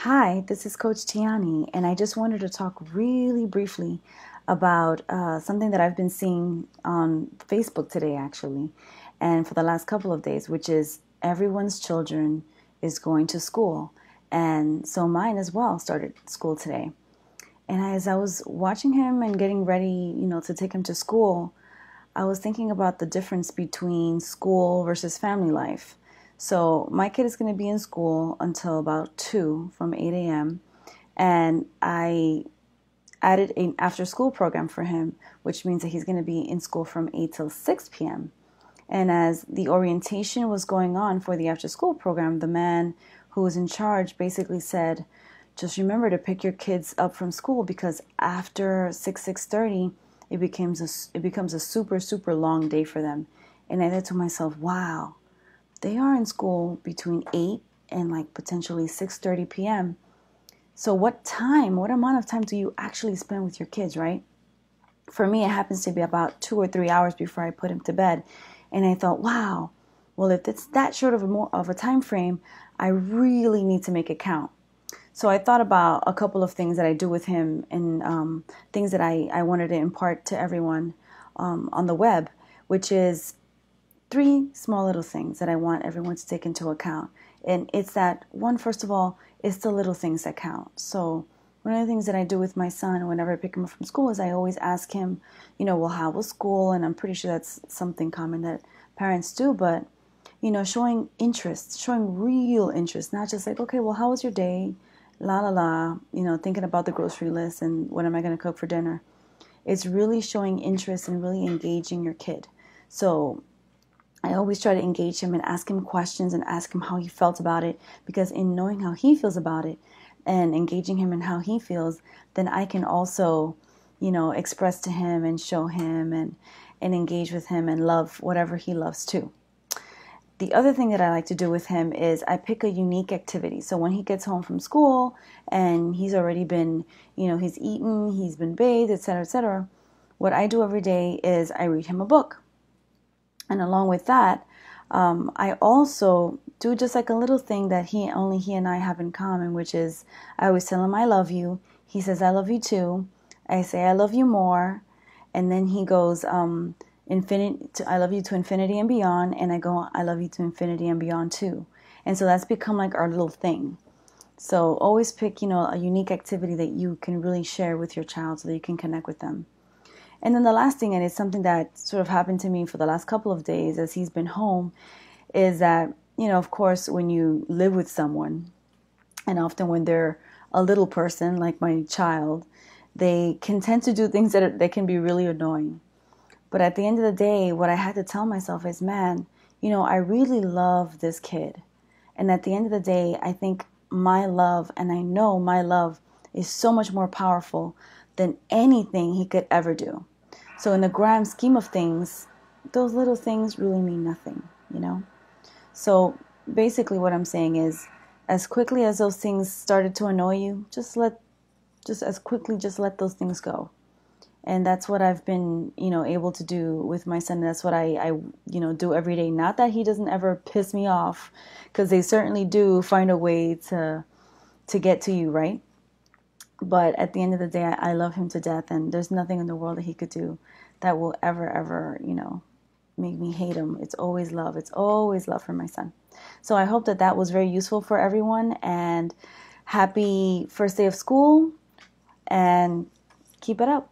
Hi, this is Coach Tiani, and I just wanted to talk really briefly about something that I've been seeing on Facebook today, actually, and for the last couple of days, which is everyone's children is going to school. And so mine as well started school today. And as I was watching him and getting ready, to take him to school, I was thinking about the difference between school versus family life. So my kid is going to be in school until about 2 from 8 a.m. And I added an after school program for him, which means that he's going to be in school from 8 till 6 p.m. And as the orientation was going on for the after school program, the man who was in charge basically said, just remember to pick your kids up from school because after 6:30, it becomes a super long day for them. And I thought to myself, wow, they are in school between 8 and like potentially 6:30 p.m. So what amount of time do you actually spend with your kids, right? For me, it happens to be about 2 or 3 hours before I put him to bed. And I thought, wow, well, if it's that short of a time frame, I really need to make it count. So I thought about a couple of things that I do with him and things that I wanted to impart to everyone on the web, which is three small little things that I want everyone to take into account. And it's that one, first of all, it's the little things that count. So one of the things that I do with my son whenever I pick him up from school is I always ask him, well, how was school? And I'm pretty sure that's something common that parents do, but, showing interest, showing real interest, not just like, okay, well, how was your day? La la la, thinking about the grocery list and what am I going to cook for dinner. It's really showing interest and really engaging your kid. So I always try to engage him and ask him questions and ask him how he felt about it, because in knowing how he feels about it and engaging him in how he feels, then I can also, express to him and show him and engage with him and love whatever he loves too. The other thing that I like to do with him is I pick a unique activity. So when he gets home from school and he's already been, he's eaten, he's been bathed, etc., what I do every day is I read him a book. And along with that, I also do just like a little thing that only he and I have in common, which is I always tell him I love you. He says I love you too. I say I love you more, and then he goes I love you to infinity and beyond, and I go I love you to infinity and beyond too. And so that's become like our little thing. So always pick a unique activity that you can really share with your child so that you can connect with them. And then the last thing, and it's something that sort of happened to me for the last couple of days as he's been home, is that, of course, when you live with someone, and often when they're a little person, like my child, they can tend to do things that they can be really annoying. But at the end of the day, what I had to tell myself is, man, I really love this kid. And at the end of the day, I think my love, and I know my love is so much more powerful than anything he could ever do. So in the grand scheme of things, those little things really mean nothing. So basically what I'm saying is, as quickly as those things started to annoy you, just let those things go. And that's what I've been, able to do with my son. That's what I do every day. Not that he doesn't ever piss me off, because they certainly do find a way to get to you, right? But at the end of the day, I love him to death, and there's nothing in the world that he could do that will ever, make me hate him. It's always love. It's always love for my son. So I hope that was very useful for everyone, and happy first day of school, and keep it up.